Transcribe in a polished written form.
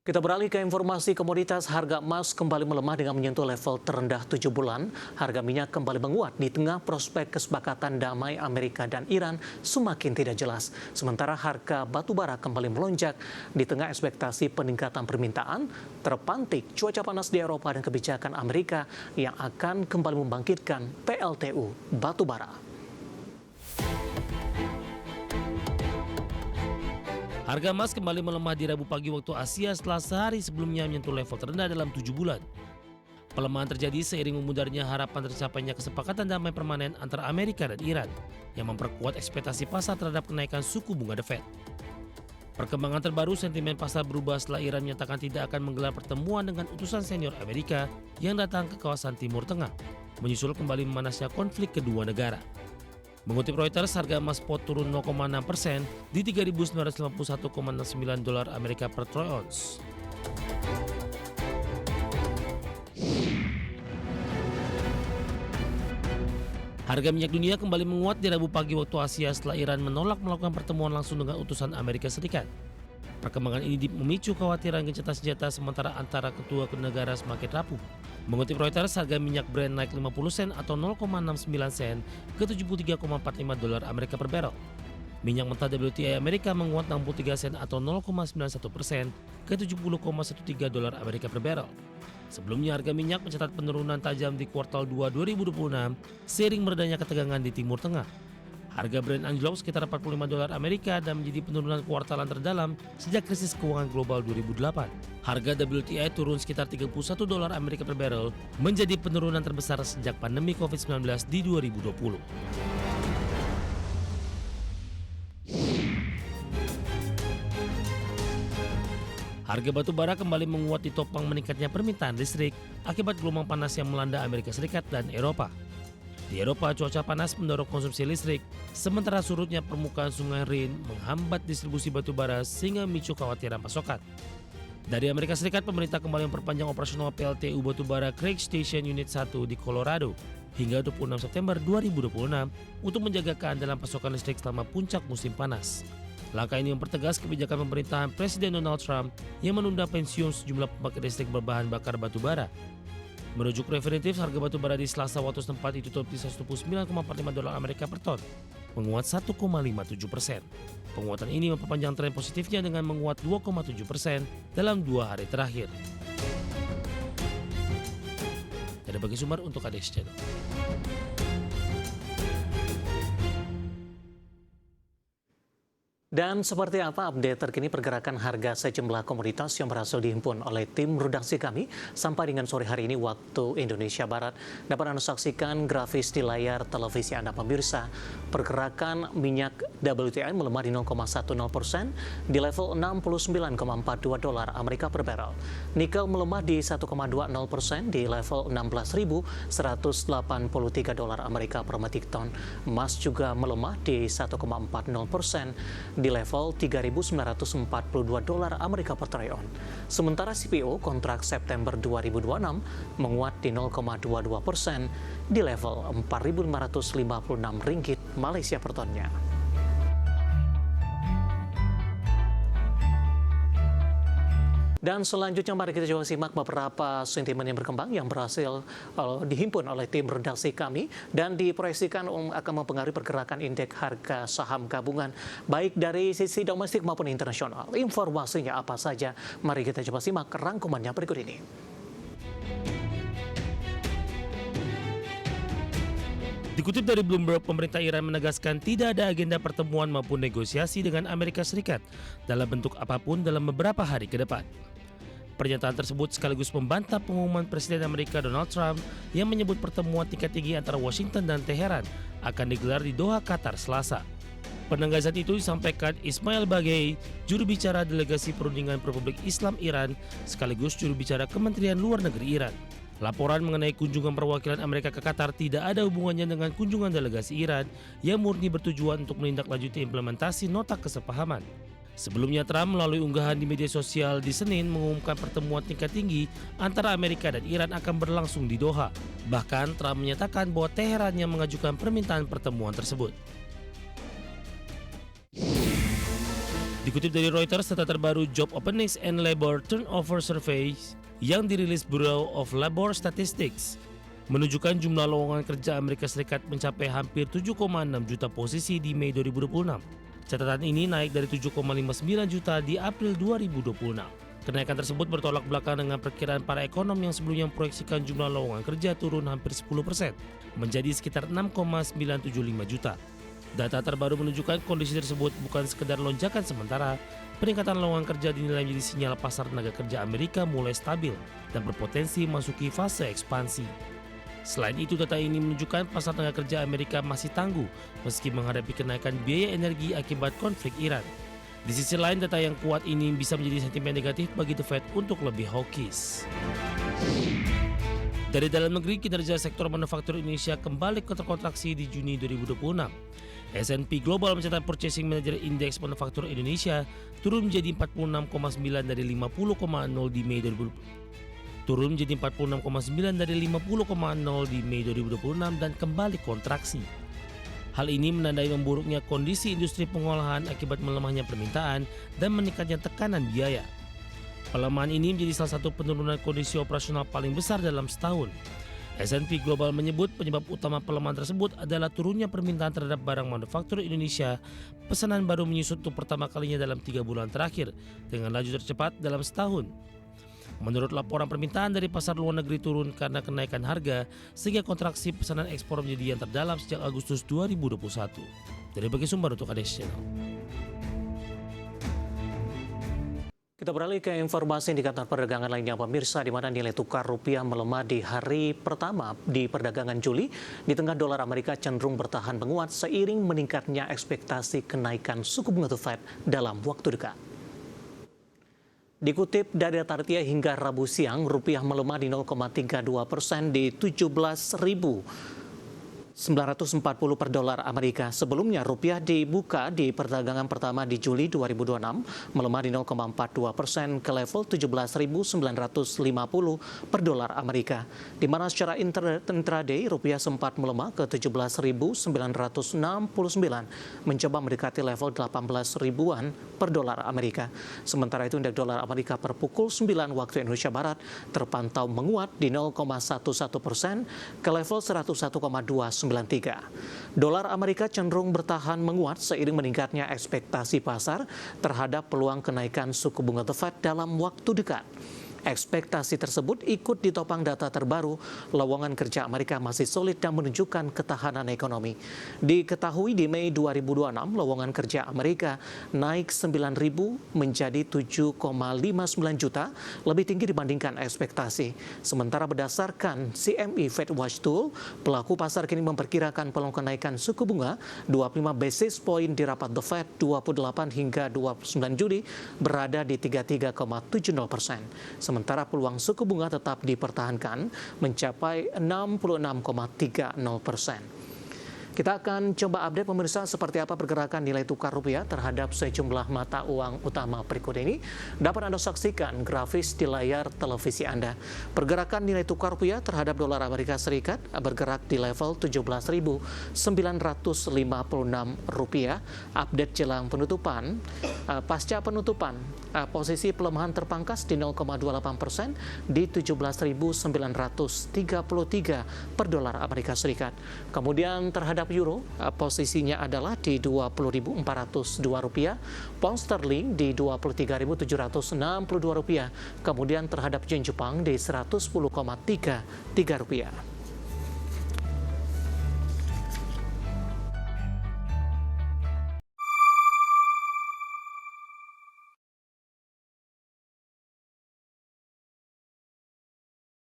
Kita beralih ke informasi komoditas. Harga emas kembali melemah dengan menyentuh level terendah 7 bulan. Harga minyak kembali menguat di tengah prospek kesepakatan damai Amerika dan Iran semakin tidak jelas. Sementara harga batu bara kembali melonjak di tengah ekspektasi peningkatan permintaan, terpantik cuaca panas di Eropa dan kebijakan Amerika yang akan kembali membangkitkan PLTU batu bara. Harga emas kembali melemah di Rabu pagi waktu Asia setelah sehari sebelumnya menyentuh level terendah dalam 7 bulan. Pelemahan terjadi seiring memudarnya harapan tercapainya kesepakatan damai permanen antara Amerika dan Iran yang memperkuat ekspektasi pasar terhadap kenaikan suku bunga The Fed. Perkembangan terbaru, sentimen pasar berubah setelah Iran menyatakan tidak akan menggelar pertemuan dengan utusan senior Amerika yang datang ke kawasan Timur Tengah, menyusul kembali memanasnya konflik kedua negara. Mengutip Reuters, harga emas spot turun 0,6% di 3.951,69 dolar Amerika per troy ounce. Harga minyak dunia kembali menguat di Rabu pagi waktu Asia setelah Iran menolak melakukan pertemuan langsung dengan utusan Amerika Serikat. Perkembangan ini memicu kekhawatiran gencatan senjata sementara antara kedua negara semakin rapuh. Mengutip Reuters, harga minyak Brent naik 50 sen atau 0,69 sen ke 73,45 dolar Amerika per barrel. Minyak mentah WTI Amerika menguat 63 sen atau 0,91% ke 70,13 dolar Amerika per barrel. Sebelumnya harga minyak mencatat penurunan tajam di kuartal 2 2026 seiring meredanya ketegangan di Timur Tengah. Harga Brent anjlok sekitar 45 dolar Amerika dan menjadi penurunan kuartalan terdalam sejak krisis keuangan global 2008. Harga WTI turun sekitar 31 dolar Amerika per barrel, menjadi penurunan terbesar sejak pandemi COVID-19 di 2020. Harga batu bara kembali menguat ditopang meningkatnya permintaan listrik akibat gelombang panas yang melanda Amerika Serikat dan Eropa. Di Eropa, cuaca panas mendorong konsumsi listrik, sementara surutnya permukaan sungai Rhine menghambat distribusi batu bara sehingga memicu kekhawatiran pasokan. Dari Amerika Serikat, pemerintah kembali memperpanjang operasional PLTU batu bara Craig Station Unit 1 di Colorado hingga 26 September 2026 untuk menjaga keandalan pasokan listrik selama puncak musim panas. Langkah ini mempertegas kebijakan pemerintahan Presiden Donald Trump yang menunda pensiun sejumlah pembangkit listrik berbahan bakar batu bara. Merujuk Refinitiv, harga batu bara di Selasa waktu setempat ditutup di 129,45 dolar Amerika per ton, menguat 1,57%. Penguatan ini memperpanjang tren positifnya dengan menguat 2,7% dalam 2 hari terakhir. Dari Bagi Sumber untuk ADS Channel. Dan seperti apa update terkini pergerakan harga sejumlah komoditas yang berhasil dihimpun oleh tim redaksi kami sampai dengan sore hari ini waktu Indonesia Barat. Dapat Anda saksikan grafis di layar televisi Anda pemirsa. Pergerakan minyak WTI melemah di 0,10% di level 69,42 dolar Amerika per barrel. Nikel melemah di 1,20% di level 16.183 dolar Amerika per metrik ton. Emas juga melemah di 1,40% di level 3.942 dolar Amerika per troy ounce. Sementara CPO kontrak September 2026 menguat di 0,22% di level 4.556 ringgit Malaysia per tonnya. Dan selanjutnya mari kita coba simak beberapa sentimen yang berkembang yang berhasil dihimpun oleh tim redaksi kami dan diproyeksikan akan mempengaruhi pergerakan indeks harga saham gabungan baik dari sisi domestik maupun internasional. Informasinya apa saja? Mari kita coba simak rangkumannya berikut ini. Dikutip dari Bloomberg, pemerintah Iran menegaskan tidak ada agenda pertemuan maupun negosiasi dengan Amerika Serikat dalam bentuk apapun dalam beberapa hari ke depan. Pernyataan tersebut sekaligus membantah pengumuman Presiden Amerika Donald Trump yang menyebut pertemuan tingkat tinggi antara Washington dan Teheran akan digelar di Doha, Qatar, Selasa. Penegasan itu disampaikan Ismail Baghaei, juru bicara delegasi perundingan Republik Islam Iran sekaligus juru bicara Kementerian Luar Negeri Iran. Laporan mengenai kunjungan perwakilan Amerika ke Qatar tidak ada hubungannya dengan kunjungan delegasi Iran yang murni bertujuan untuk menindaklanjuti implementasi nota kesepahaman. Sebelumnya, Trump melalui unggahan di media sosial di Senin mengumumkan pertemuan tingkat tinggi antara Amerika dan Iran akan berlangsung di Doha. Bahkan, Trump menyatakan bahwa Teheran yang mengajukan permintaan pertemuan tersebut. Dikutip dari Reuters, data terbaru Job Openings and Labor Turnover Survey yang dirilis Bureau of Labor Statistics menunjukkan jumlah lowongan kerja Amerika Serikat mencapai hampir 7,6 juta posisi di Mei 2026. Catatan ini naik dari 7,59 juta di April 2026. Kenaikan tersebut bertolak belakang dengan perkiraan para ekonom yang sebelumnya memproyeksikan jumlah lowongan kerja turun hampir 10%, menjadi sekitar 6,975 juta. Data terbaru menunjukkan kondisi tersebut bukan sekedar lonjakan sementara, peningkatan lowongan kerja dinilai menjadi sinyal pasar tenaga kerja Amerika mulai stabil dan berpotensi memasuki fase ekspansi. Selain itu, data ini menunjukkan pasar tenaga kerja Amerika masih tangguh meski menghadapi kenaikan biaya energi akibat konflik Iran. Di sisi lain, data yang kuat ini bisa menjadi sentimen negatif bagi The Fed untuk lebih hawkish. Dari dalam negeri, kinerja sektor manufaktur Indonesia kembali terkontraksi di Juni 2026. S&P Global mencatat Purchasing Manager Index Manufaktur Indonesia turun menjadi 46,9 dari 50,0 di Mei 2026 di Mei 2026 dan kembali kontraksi. Hal ini menandai memburuknya kondisi industri pengolahan akibat melemahnya permintaan dan meningkatnya tekanan biaya. Pelemahan ini menjadi salah satu penurunan kondisi operasional paling besar dalam setahun. S&P Global menyebut penyebab utama pelemahan tersebut adalah turunnya permintaan terhadap barang manufaktur Indonesia. Pesanan baru menyusut untuk pertama kalinya dalam 3 bulan terakhir dengan laju tercepat dalam setahun. Menurut laporan, permintaan dari pasar luar negeri turun karena kenaikan harga sehingga kontraksi pesanan ekspor menjadi yang terdalam sejak Agustus 2021. Dari berbagai sumber untuk ADS Channel. Kita beralih ke informasi indikator perdagangan lainnya pemirsa, di mana nilai tukar rupiah melemah di hari pertama di perdagangan Juli di tengah dolar Amerika cenderung bertahan menguat seiring meningkatnya ekspektasi kenaikan suku bunga The Fed dalam waktu dekat. Dikutip dari data Tartia hingga Rabu siang, rupiah melemah di 0,32% di 17.940 per dolar Amerika. Sebelumnya rupiah dibuka di perdagangan pertama di Juli 2026 melemah di 0,42% ke level 17.950 per dolar Amerika. Di mana secara intraday rupiah sempat melemah ke 17.969 mencoba mendekati level 18 ribuan per dolar Amerika. Sementara itu indeks dolar Amerika per pukul 9 waktu Indonesia Barat terpantau menguat di 0,11% ke level 101,293. Dolar Amerika cenderung bertahan menguat seiring meningkatnya ekspektasi pasar terhadap peluang kenaikan suku bunga The Fed dalam waktu dekat. Ekspektasi tersebut ikut ditopang data terbaru, lowongan kerja Amerika masih solid dan menunjukkan ketahanan ekonomi. Diketahui di Mei 2026, lowongan kerja Amerika naik 9.000 menjadi 7,59 juta, lebih tinggi dibandingkan ekspektasi. Sementara berdasarkan CME Fed Watch Tool, pelaku pasar kini memperkirakan peluang kenaikan suku bunga 25 basis point di rapat The Fed 28 hingga 29 Juli berada di 33,70%. Sementara peluang suku bunga tetap dipertahankan mencapai 66,30%. Kita akan coba update pemirsa seperti apa pergerakan nilai tukar rupiah terhadap sejumlah mata uang utama berikut ini. Dapat Anda saksikan grafis di layar televisi Anda. Pergerakan nilai tukar rupiah terhadap dolar Amerika Serikat bergerak di level 17.956 rupiah. Update jelang penutupan, pasca penutupan, posisi pelemahan terpangkas di 0,28% di 17.933 per dolar Amerika Serikat. Kemudian terhadap euro, posisinya adalah di 20.402 rupiah, pound sterling di 23.762 rupiah, kemudian terhadap yen Jepang di 110,33 rupiah.